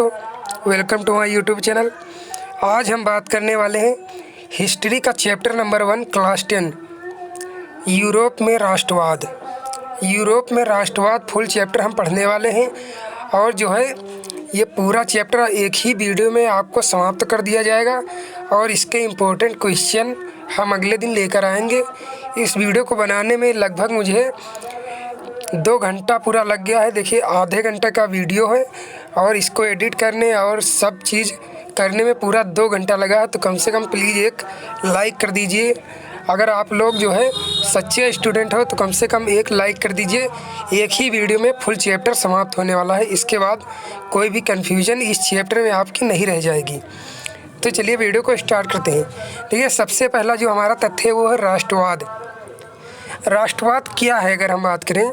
दोस्तों, welcome to my YouTube channel. आज हम बात करने वाले हैं हिस्ट्री का चैप्टर नंबर 1 क्लास 10 यूरोप में राष्ट्रवाद। यूरोप में राष्ट्रवाद फुल चैप्टर हम पढ़ने वाले हैं और जो है ये पूरा चैप्टर एक ही वीडियो में आपको समाप्त कर दिया जाएगा और इसके इम्पोर्टेंट क्वेश्चन हम अगले दिन लेकर आएंगे। इस वीडियो को बनाने में लगभग मुझे 2 घंटा पूरा लग गया है। देखिए, आधे घंटे का वीडियो है और इसको एडिट करने और सब चीज़ करने में पूरा 2 घंटा लगा है। तो कम से कम प्लीज़ एक लाइक कर दीजिए। अगर आप लोग जो है सच्चे स्टूडेंट हो तो कम से कम एक लाइक कर दीजिए। एक ही वीडियो में फुल चैप्टर समाप्त होने वाला है। इसके बाद कोई भी कन्फ्यूजन इस चैप्टर में आपकी नहीं रह जाएगी। तो चलिए वीडियो को स्टार्ट करते हैं। देखिए, सबसे पहला जो हमारा तथ्य है वो है राष्ट्रवाद। राष्ट्रवाद क्या है अगर हम बात करें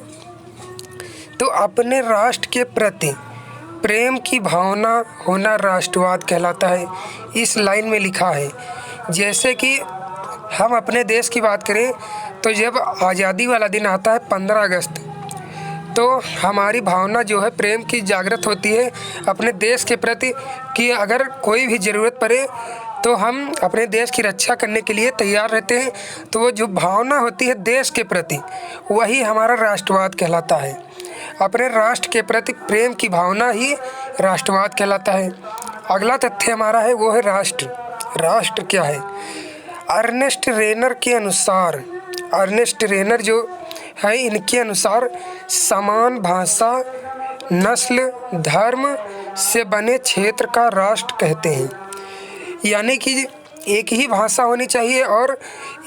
तो अपने राष्ट्र के प्रति प्रेम की भावना होना राष्ट्रवाद कहलाता है। इस लाइन में लिखा है, जैसे कि हम अपने देश की बात करें तो जब आज़ादी वाला दिन आता है 15 अगस्त, तो हमारी भावना जो है प्रेम की जागृत होती है अपने देश के प्रति कि अगर कोई भी ज़रूरत पड़े तो हम अपने देश की रक्षा करने के लिए तैयार रहते हैं। तो वो जो भावना होती है देश के प्रति, वही हमारा राष्ट्रवाद कहलाता है। अपने राष्ट्र के प्रति प्रेम की भावना ही राष्ट्रवाद कहलाता है। अगला तथ्य हमारा है वो है राष्ट्र। राष्ट्र क्या है? अर्नेस्ट रेनर के अनुसार, अर्नेस्ट रेनर जो है इनके अनुसार समान भाषा, नस्ल, धर्म से बने क्षेत्र का राष्ट्र कहते हैं। यानी कि एक ही भाषा होनी चाहिए और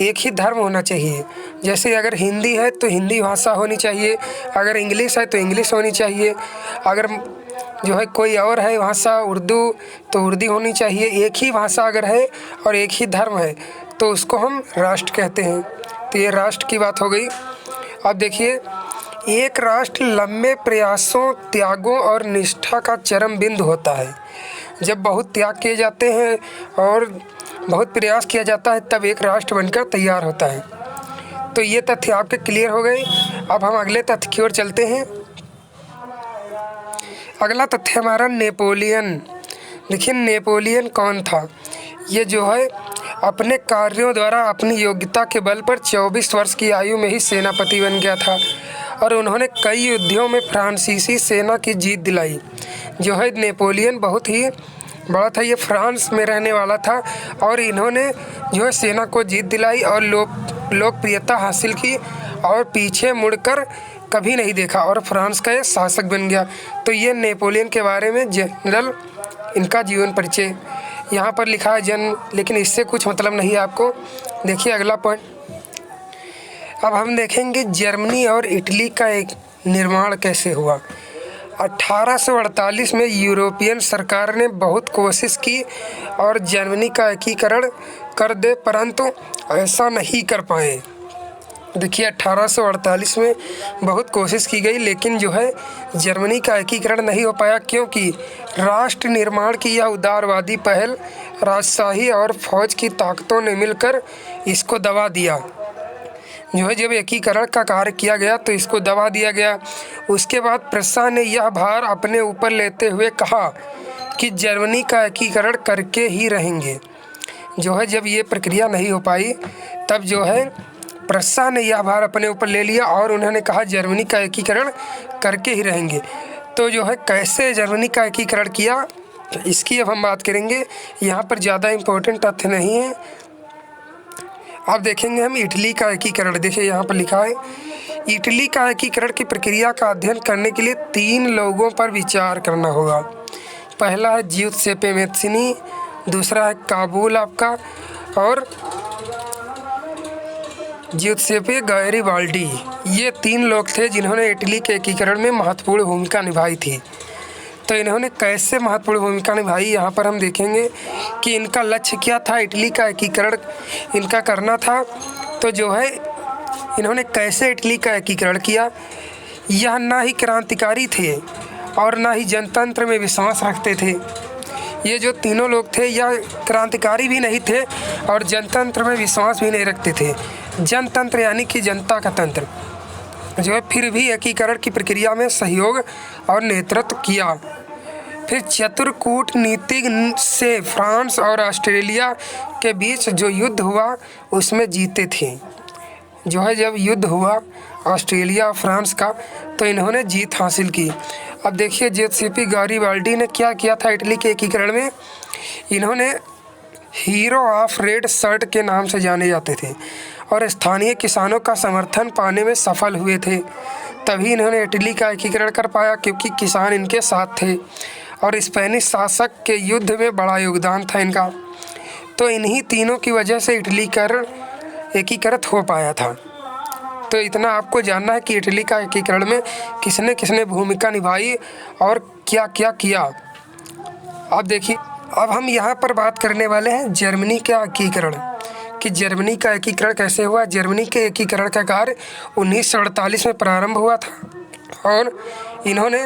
एक ही धर्म होना चाहिए। जैसे अगर हिंदी है तो हिंदी भाषा होनी चाहिए, अगर इंग्लिश है तो इंग्लिश होनी चाहिए, अगर जो है कोई और है भाषा उर्दू तो उर्दू होनी चाहिए। एक ही भाषा अगर है और एक ही धर्म है तो उसको हम राष्ट्र कहते हैं। तो ये राष्ट्र की बात हो गई। अब देखिए, एक राष्ट्र लंबे प्रयासों, त्यागों और निष्ठा का चरम बिंदु होता है। जब बहुत त्याग किए जाते हैं और बहुत प्रयास किया जाता है तब एक राष्ट्र बनकर तैयार होता है। तो ये तथ्य आपके क्लियर हो गए। अब हम अगले तथ्य की ओर चलते हैं। अगला तथ्य हमारा नेपोलियन। देखिए, नेपोलियन कौन था? ये जो है अपने कार्यों द्वारा अपनी योग्यता के बल पर 24 वर्ष की आयु में ही सेनापति बन गया था और उन्होंने कई युद्धों में फ्रांसीसी सेना की जीत दिलाई। जो है नेपोलियन बहुत ही बड़ा था। ये फ्रांस में रहने वाला था और इन्होंने जो है सेना को जीत दिलाई और लोकप्रियता हासिल की और पीछे मुड़कर कभी नहीं देखा और फ्रांस का ये शासक बन गया। तो ये नेपोलियन के बारे में जनरल इनका जीवन परिचय यहाँ पर लिखा है जन्म, लेकिन इससे कुछ मतलब नहीं है आपको। देखिए अगला पॉइंट। अब हम देखेंगे जर्मनी और इटली का एक निर्माण कैसे हुआ। 1848 में यूरोपियन सरकार ने बहुत कोशिश की और जर्मनी का एकीकरण कर दे, परंतु ऐसा नहीं कर पाए। देखिए, 1848 में बहुत कोशिश की गई लेकिन जो है जर्मनी का एकीकरण नहीं हो पाया, क्योंकि राष्ट्र निर्माण की यह उदारवादी पहल राजशाही और फौज की ताकतों ने मिलकर इसको दबा दिया। जो है जब एकीकरण का कार्य किया गया तो इसको दबा दिया गया। उसके बाद प्रशा ने यह भार अपने ऊपर लेते हुए कहा कि जर्मनी का एकीकरण करके ही रहेंगे। जो है जब ये प्रक्रिया नहीं हो पाई तब जो है प्रशा ने यह भार अपने ऊपर ले लिया और उन्होंने कहा जर्मनी का एकीकरण करके ही रहेंगे। तो जो है कैसे जर्मनी का एकीकरण किया इसकी अब हम बात करेंगे। यहाँ पर ज़्यादा इम्पोर्टेंट तथ्य नहीं है। अब देखेंगे हम इटली का एकीकरण। देखिए यहाँ पर लिखा है, इटली का एकीकरण की प्रक्रिया का अध्ययन करने के लिए 3 लोगों पर विचार करना होगा। पहला है जिउसेप्पे मैत्सिनी, दूसरा है काबुल आपका और जिउसेप्पे गैरिबाल्डी। ये 3 लोग थे जिन्होंने इटली के एकीकरण में महत्वपूर्ण भूमिका निभाई थी। तो इन्होंने कैसे महत्वपूर्ण भूमिका निभाई यहाँ पर हम देखेंगे कि इनका लक्ष्य क्या था। इटली का एकीकरण इनका करना था। तो जो है इन्होंने कैसे इटली का एकीकरण किया। यह ना ही क्रांतिकारी थे और ना ही जनतंत्र में विश्वास रखते थे। ये जो तीनों लोग थे यह क्रांतिकारी भी नहीं थे और जनतंत्र में विश्वास भी नहीं रखते थे। जनतंत्र यानी कि जनता का तंत्र जो है, फिर भी एकीकरण की प्रक्रिया में सहयोग और नेतृत्व किया। फिर चतुर कूटनीति से फ्रांस और ऑस्ट्रेलिया के बीच जो युद्ध हुआ उसमें जीते थे। जो है जब युद्ध हुआ ऑस्ट्रेलिया और फ्रांस का तो इन्होंने जीत हासिल की। अब देखिए जेसीपी गारिबाल्डी ने क्या किया था इटली के एकीकरण में। इन्होंने हीरो ऑफ रेड शर्ट के नाम से जाने जाते थे और स्थानीय किसानों का समर्थन पाने में सफल हुए थे। तभी इन्होंने इटली का एकीकरण कर पाया क्योंकि किसान इनके साथ थे और स्पेनिश शासक के युद्ध में बड़ा योगदान था इनका। तो इन्हीं तीनों की वजह से इटली एकीकृत हो पाया था। तो इतना आपको जानना है कि इटली का एकीकरण में किसने किसने भूमिका निभाई और क्या क्या किया। अब देखिए, अब हम यहाँ पर बात करने वाले हैं जर्मनी का एकीकरण, कि जर्मनी का एकीकरण कैसे हुआ। जर्मनी के एकीकरण का कार्य 1948 में प्रारंभ हुआ था और इन्होंने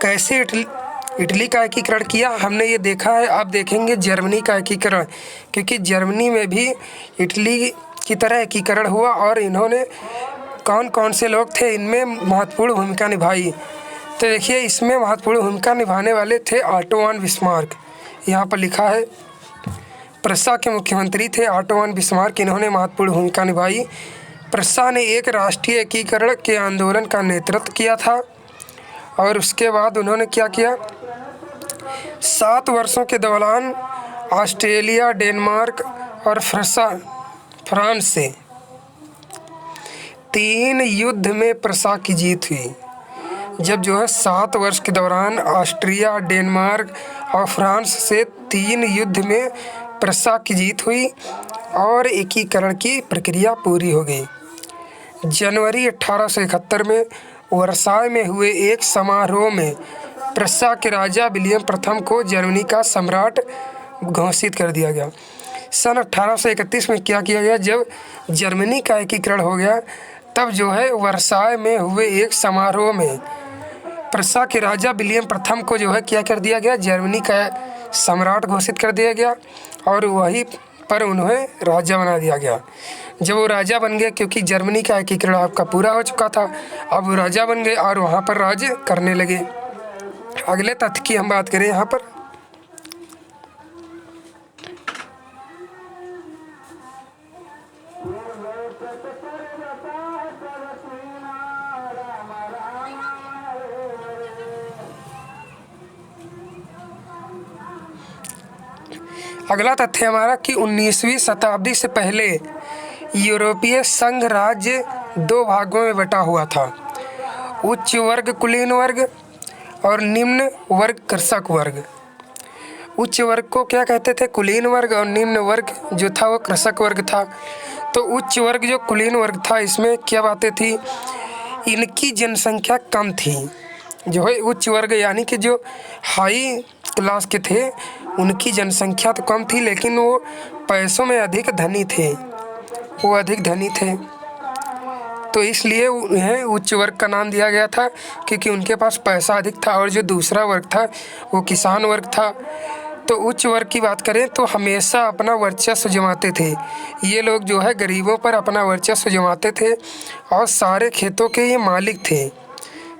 कैसे इटली का एकीकरण किया हमने ये देखा है। अब देखेंगे जर्मनी का एकीकरण, क्योंकि जर्मनी में भी इटली की तरह एकीकरण हुआ और इन्होंने कौन कौन से लोग थे इनमें महत्वपूर्ण भूमिका निभाई। तो देखिए इसमें महत्वपूर्ण भूमिका निभाने वाले थे ऑटो वन बिस्मार्क। यहाँ पर लिखा है प्रस्सा के मुख्यमंत्री थे ऑटो वन बिस्मार्क, इन्होंने महत्वपूर्ण भूमिका निभाई। प्रस्सा ने एक राष्ट्रीय एकीकरण के आंदोलन का नेतृत्व किया था और उसके बाद उन्होंने क्या किया, 7 वर्षों के दौरान ऑस्ट्रेलिया, डेनमार्क और फ्रांस से 3 युद्ध में प्रस्सा की जीत हुई। जब जो है 7 वर्ष के दौरान ऑस्ट्रिया, डेनमार्क और फ्रांस से 3 युद्ध में प्रस्सा की जीत हुई और एकीकरण की प्रक्रिया पूरी हो गई। जनवरी 1871 में वर्साय में हुए एक समारोह में प्रस्सा के राजा विलियम प्रथम को जर्मनी का सम्राट घोषित कर दिया गया। सन 1831 में क्या किया गया, जब जर्मनी का एकीकरण हो गया तब जो है वर्साय में हुए एक समारोह में प्रस्सा के राजा विलियम प्रथम को जो है क्या कर दिया गया, जर्मनी का सम्राट घोषित कर दिया गया और वहीं पर उन्हें राजा बना दिया गया। जब वो राजा बन गए, क्योंकि जर्मनी का एकीकरण आपका पूरा हो चुका था, अब वो राजा बन गए और वहाँ पर राज करने लगे। अगले तथ्य की हम बात करें यहाँ पर, अगला तथ्य हमारा कि 19वीं शताब्दी से पहले यूरोपीय संघ राज्य 2 भागों में बटा हुआ था, उच्च वर्ग कुलीन वर्ग और निम्न वर्ग कृषक वर्ग। उच्च वर्ग को क्या कहते थे, कुलीन वर्ग, और निम्न वर्ग जो था वो कृषक वर्ग था। तो उच्च वर्ग जो कुलीन वर्ग था इसमें क्या बातें थी, इनकी जनसंख्या कम थी। जो है उच्च वर्ग यानी कि जो हाई क्लास के थे उनकी जनसंख्या तो कम थी, लेकिन वो पैसों में अधिक धनी थे, वो अधिक धनी थे। तो इसलिए उन्हें उच्च वर्ग का नाम दिया गया था, क्योंकि उनके पास पैसा अधिक था। और जो दूसरा वर्ग था वो किसान वर्ग था। तो उच्च वर्ग की बात करें तो हमेशा अपना वर्चस्व जमाते थे। ये लोग जो है गरीबों पर अपना वर्चस्व जमाते थे और सारे खेतों के ये मालिक थे,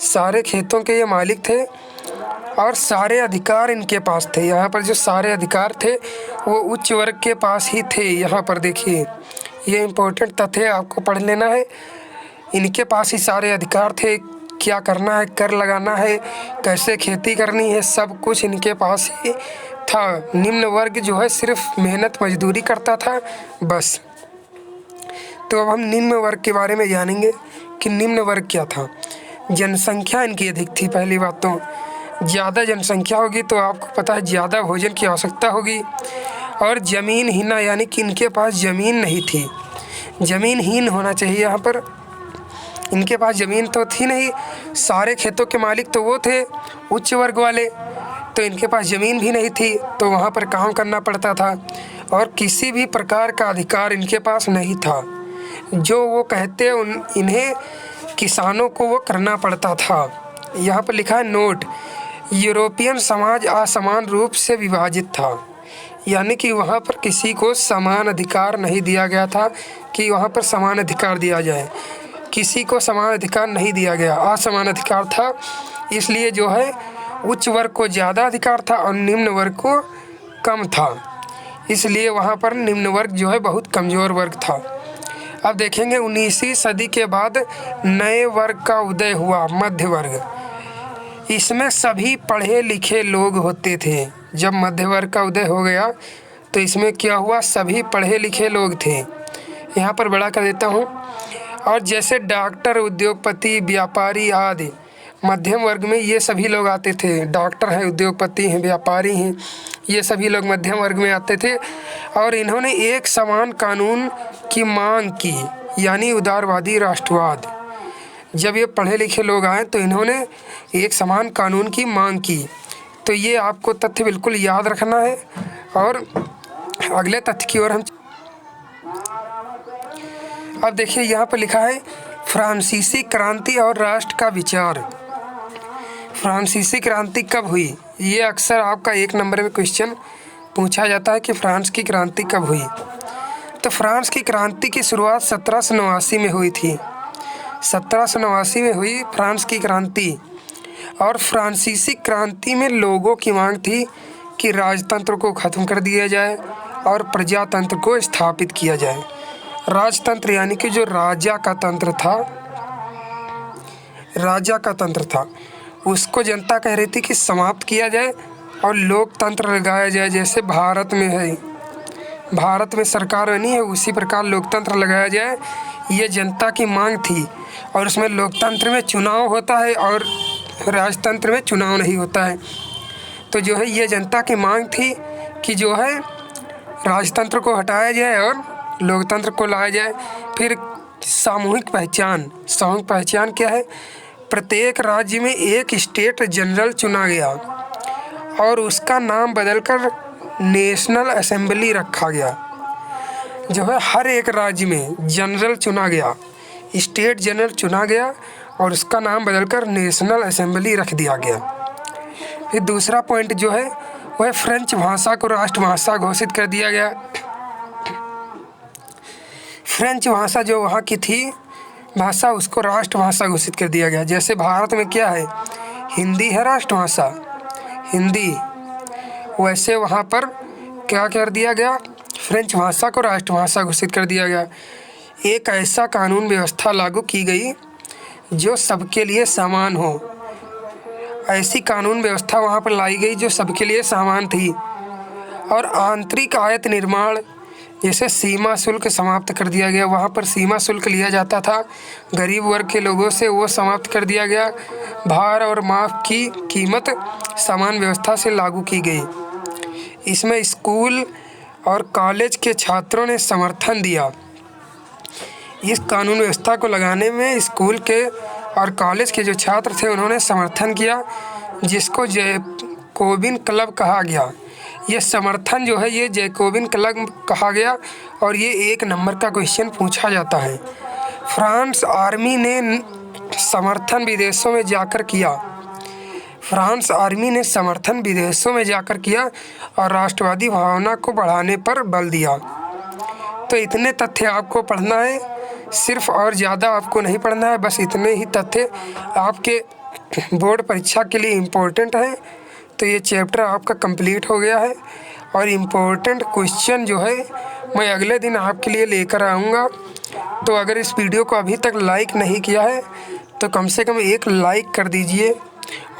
सारे खेतों के ये मालिक थे और सारे अधिकार इनके पास थे। यहाँ पर जो सारे अधिकार थे वो उच्च वर्ग के पास ही थे। यहाँ पर देखिए ये इम्पोर्टेंट तथ्य आपको पढ़ लेना है। इनके पास ही सारे अधिकार थे, क्या करना है, कर लगाना है, कैसे खेती करनी है, सब कुछ इनके पास ही था। निम्न वर्ग जो है सिर्फ मेहनत मजदूरी करता था बस। तो अब हम निम्न वर्ग के बारे में जानेंगे कि निम्न वर्ग क्या था। जनसंख्या इनकी अधिक थी। पहली बात तो ज़्यादा जनसंख्या होगी तो आपको पता है ज़्यादा भोजन की आवश्यकता होगी। और ज़मीन हीना यानी कि इनके पास ज़मीन नहीं थी, ज़मीनहीन होना चाहिए। यहाँ पर इनके पास ज़मीन तो थी नहीं, सारे खेतों के मालिक तो वो थे उच्च वर्ग वाले, तो इनके पास ज़मीन भी नहीं थी, तो वहाँ पर काम करना पड़ता था और किसी भी प्रकार का अधिकार इनके पास नहीं था। जो वो कहते इन्हें किसानों को वो करना पड़ता था। यहाँ पर लिखा है नोट, यूरोपियन समाज असमान रूप से विभाजित था, यानी कि वहाँ पर किसी को समान अधिकार नहीं दिया गया था कि वहाँ पर समान अधिकार दिया जाए। किसी को समान अधिकार नहीं दिया गया, असमान अधिकार था। इसलिए जो है उच्च वर्ग को ज़्यादा अधिकार था और निम्न वर्ग को कम था, इसलिए वहाँ पर निम्न वर्ग जो है बहुत कमज़ोर वर्ग था। अब देखेंगे 19वीं सदी के बाद नए वर्ग का उदय हुआ, मध्य वर्ग। इसमें सभी पढ़े लिखे लोग होते थे। जब मध्य वर्ग का उदय हो गया तो इसमें क्या हुआ, सभी पढ़े लिखे लोग थे। यहाँ पर बड़ा कर देता हूँ। और जैसे डॉक्टर, उद्योगपति, व्यापारी आदि मध्यम वर्ग में ये सभी लोग आते थे। डॉक्टर हैं, उद्योगपति हैं, व्यापारी हैं, ये सभी लोग मध्यम वर्ग में आते थे। और इन्होंने एक समान कानून की मांग की, यानी उदारवादी राष्ट्रवाद। जब ये पढ़े लिखे लोग आए तो इन्होंने एक समान कानून की मांग की। तो ये आपको तथ्य बिल्कुल याद रखना है। और अगले तथ्य की ओर हम अब देखिए, यहाँ पर लिखा है फ्रांसीसी क्रांति और राष्ट्र का विचार। फ्रांसीसी क्रांति कब हुई? ये अक्सर आपका 1 नंबर में क्वेश्चन पूछा जाता है कि फ्रांस की क्रांति कब हुई। तो फ्रांस की क्रांति की शुरुआत 1789 में हुई थी। 1789 में हुई फ्रांस की क्रांति। और फ्रांसीसी क्रांति में लोगों की मांग थी कि राजतंत्र को ख़त्म कर दिया जाए और प्रजातंत्र को स्थापित किया जाए। राजतंत्र यानी कि जो राजा का तंत्र था उसको जनता कह रही थी कि समाप्त किया जाए और लोकतंत्र लगाया जाए। जैसे भारत में है, भारत में सरकार बनी है, उसी प्रकार लोकतंत्र लगाया जाए, ये जनता की मांग थी। और उसमें लोकतंत्र में चुनाव होता है और राजतंत्र में चुनाव नहीं होता है। तो जो है ये जनता की मांग थी कि जो है राजतंत्र को हटाया जाए और लोकतंत्र को लाया जाए। फिर सामूहिक पहचान क्या है? प्रत्येक राज्य में एक स्टेट जनरल चुना गया और उसका नाम बदलकर नेशनल असेंबली रखा गया। जो है हर एक राज्य में जनरल चुना गया, स्टेट जनरल चुना गया और उसका नाम बदलकर नेशनल असेंबली रख दिया गया। फिर दूसरा पॉइंट जो है वह फ्रेंच भाषा को राष्ट्रभाषा घोषित कर दिया गया। फ्रेंच भाषा जो वहाँ की थी भाषा, उसको राष्ट्रभाषा घोषित कर दिया गया। जैसे भारत में क्या है, हिंदी है राष्ट्रभाषा, हिंदी, वैसे वहाँ पर क्या कर दिया गया, फ्रेंच भाषा को राष्ट्रभाषा घोषित कर दिया गया। एक ऐसा कानून व्यवस्था लागू की गई जो सबके लिए समान हो। ऐसी कानून व्यवस्था वहाँ पर लाई गई जो सबके लिए समान थी। और आंतरिक आयत निर्माण, जैसे सीमा शुल्क समाप्त कर दिया गया। वहाँ पर सीमा शुल्क लिया जाता था गरीब वर्ग के लोगों से, वो समाप्त कर दिया गया। भार और माफ की कीमत समान व्यवस्था से लागू की गई। इसमें स्कूल और कॉलेज के छात्रों ने समर्थन दिया। इस कानून व्यवस्था को लगाने में स्कूल के और कॉलेज के जो छात्र थे उन्होंने समर्थन किया, जिसको जैकोबिन क्लब कहा गया। ये समर्थन जो है ये जैकोबिन क्लब कहा गया और ये 1 नंबर का क्वेश्चन पूछा जाता है। फ्रांस आर्मी ने समर्थन विदेशों में जाकर किया। फ्रांस आर्मी ने समर्थन विदेशों में जाकर किया और राष्ट्रवादी भावना को बढ़ाने पर बल दिया। तो इतने तथ्य आपको पढ़ना है सिर्फ, और ज़्यादा आपको नहीं पढ़ना है। बस इतने ही तथ्य आपके बोर्ड परीक्षा के लिए इम्पोर्टेंट है। तो ये चैप्टर आपका कंप्लीट हो गया है और इम्पोर्टेंट क्वेश्चन जो है मैं अगले दिन आपके लिए लेकर आऊँगा। तो अगर इस वीडियो को अभी तक लाइक नहीं किया है तो कम से कम एक लाइक कर दीजिए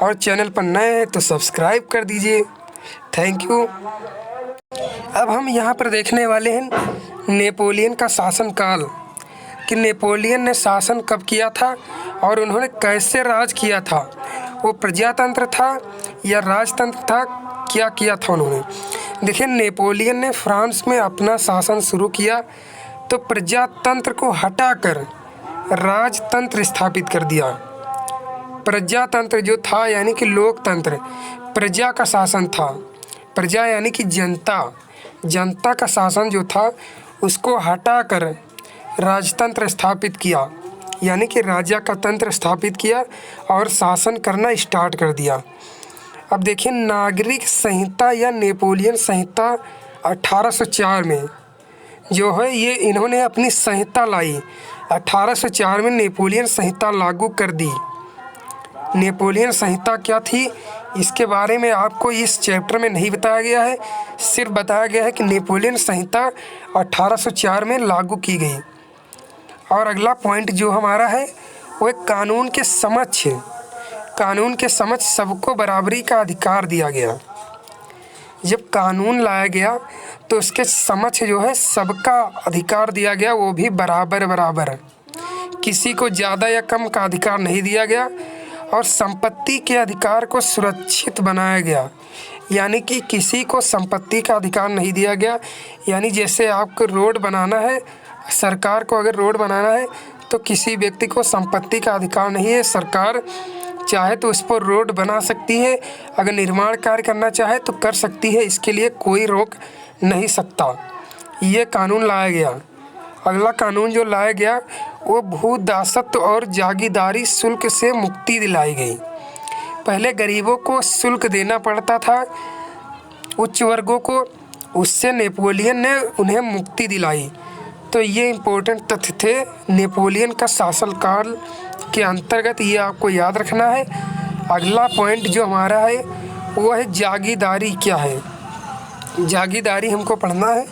और चैनल पर नए हैं तो सब्सक्राइब कर दीजिए। Thank you. अब हम यहाँ पर देखने वाले हैं नेपोलियन का शासनकाल, कि नेपोलियन ने शासन कब किया था और उन्होंने कैसे राज किया था। वो प्रजातंत्र था या राजतंत्र था, क्या किया था उन्होंने। देखिए, नेपोलियन ने फ्रांस में अपना शासन शुरू किया तो प्रजातंत्र को हटाकर राजतंत्र स्थापित कर दिया। प्रजातंत्र जो था यानी कि लोकतंत्र, प्रजा का शासन था। प्रजा यानी कि जनता, जनता का शासन जो था उसको हटाकर राजतंत्र स्थापित किया, यानी कि राजा का तंत्र स्थापित किया और शासन करना स्टार्ट कर दिया। अब देखिए, नागरिक संहिता या नेपोलियन संहिता 1804 में जो है ये इन्होंने अपनी संहिता लाई। 1804 में नेपोलियन संहिता लागू कर दी। नेपोलियन संहिता क्या थी, इसके बारे में आपको इस चैप्टर में नहीं बताया गया है। सिर्फ बताया गया है कि नेपोलियन संहिता 1804 में लागू की गई। और अगला पॉइंट जो हमारा है वो एक कानून के समक्ष सबको बराबरी का अधिकार दिया गया। जब कानून लाया गया तो उसके समक्ष जो है सबका अधिकार दिया गया, वो भी बराबर। किसी को ज़्यादा या कम का अधिकार नहीं दिया गया। और संपत्ति के अधिकार को सुरक्षित बनाया गया, यानी कि किसी को संपत्ति का अधिकार नहीं दिया गया। यानी जैसे आपको रोड बनाना है, सरकार को अगर रोड बनाना है तो किसी व्यक्ति को संपत्ति का अधिकार नहीं है। सरकार चाहे तो उस पर रोड बना सकती है, अगर निर्माण कार्य करना चाहे तो कर सकती है, इसके लिए कोई रोक नहीं सकता। ये कानून लाया गया। अगला कानून जो लाया गया वो भूदासत्व और जागीरदारी शुल्क से मुक्ति दिलाई गई। पहले गरीबों को शुल्क देना पड़ता था, उच्च वर्गों को, उससे नेपोलियन ने उन्हें मुक्ति दिलाई। तो ये इम्पोर्टेंट तथ्य थे नेपोलियन का शासनकाल के अंतर्गत, ये आपको याद रखना है। अगला पॉइंट जो हमारा है वो है जागीरदारी क्या है। जागीरदारी हमको पढ़ना है।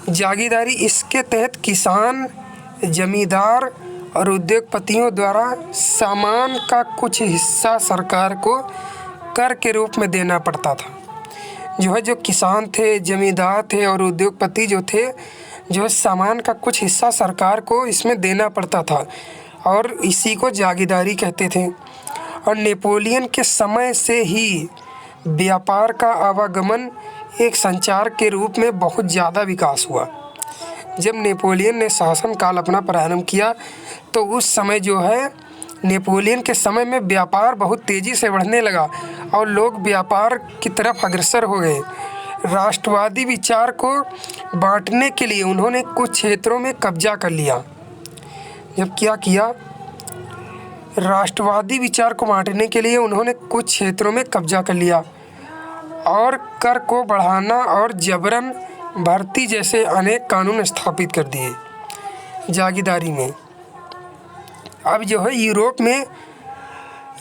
जागीरदारी, इसके तहत किसान, जमींदार और उद्योगपतियों द्वारा सामान का कुछ हिस्सा सरकार को कर के रूप में देना पड़ता था। जो किसान थे, जमींदार थे और उद्योगपति जो थे, जो सामान का कुछ हिस्सा सरकार को इसमें देना पड़ता था और इसी को जागीरदारी कहते थे। और नेपोलियन के समय से ही व्यापार का आवागमन एक संचार के रूप में बहुत ज़्यादा विकास हुआ। जब नेपोलियन ने शासनकाल अपना प्रारंभ किया तो उस समय जो है नेपोलियन के समय में व्यापार बहुत तेज़ी से बढ़ने लगा और लोग व्यापार की तरफ अग्रसर हो गए। राष्ट्रवादी विचार को बांटने के लिए उन्होंने कुछ क्षेत्रों में कब्जा कर लिया। जब क्या किया, राष्ट्रवादी विचार को बांटने के लिए उन्होंने कुछ क्षेत्रों में कब्जा कर लिया और कर को बढ़ाना और जबरन भर्ती जैसे अनेक कानून स्थापित कर दिए जागीरदारी में। अब जो है यूरोप में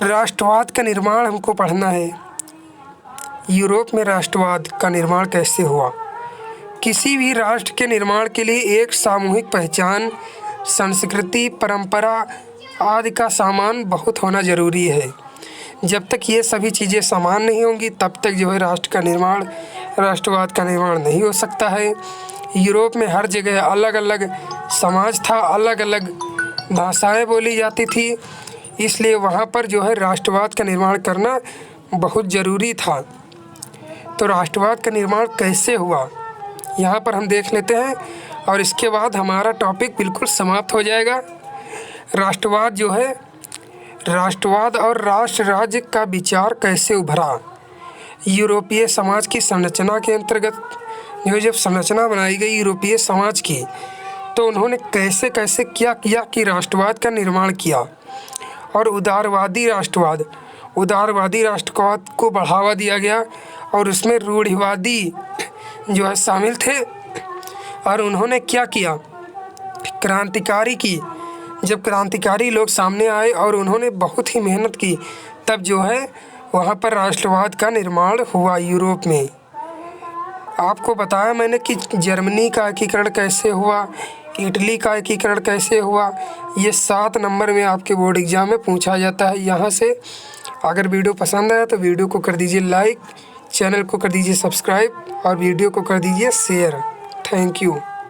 राष्ट्रवाद का निर्माण हमको पढ़ना है। यूरोप में राष्ट्रवाद का निर्माण कैसे हुआ। किसी भी राष्ट्र के निर्माण के लिए एक सामूहिक पहचान, संस्कृति, परंपरा आदि का सामान बहुत होना ज़रूरी है। जब तक ये सभी चीज़ें समान नहीं होंगी तब तक जो है राष्ट्रवाद का निर्माण नहीं हो सकता है। यूरोप में हर जगह अलग अलग समाज था, अलग अलग भाषाएं बोली जाती थी, इसलिए वहाँ पर जो है राष्ट्रवाद का निर्माण करना बहुत ज़रूरी था। तो राष्ट्रवाद का निर्माण कैसे हुआ यहाँ पर हम देख लेते हैं और इसके बाद हमारा टॉपिक बिल्कुल समाप्त हो जाएगा। राष्ट्रवाद जो है, राष्ट्रवाद और राष्ट्र राज्य का विचार कैसे उभरा। यूरोपीय समाज की संरचना के अंतर्गत जब संरचना बनाई गई यूरोपीय समाज की, तो उन्होंने कैसे कैसे क्या किया कि राष्ट्रवाद का निर्माण किया। और उदारवादी राष्ट्रवाद को बढ़ावा दिया गया और उसमें रूढ़िवादी जो है शामिल थे। और उन्होंने क्या किया, क्रांतिकारी की। जब क्रांतिकारी लोग सामने आए और उन्होंने बहुत ही मेहनत की, तब जो है वहाँ पर राष्ट्रवाद का निर्माण हुआ यूरोप में। आपको बताया मैंने कि जर्मनी का एकीकरण कैसे हुआ, इटली का एकीकरण कैसे हुआ। ये 7 नंबर में आपके बोर्ड एग्ज़ाम में पूछा जाता है यहाँ से। अगर वीडियो पसंद आया तो वीडियो को कर दीजिए लाइक, चैनल को कर दीजिए सब्सक्राइब और वीडियो को कर दीजिए शेयर। Thank you.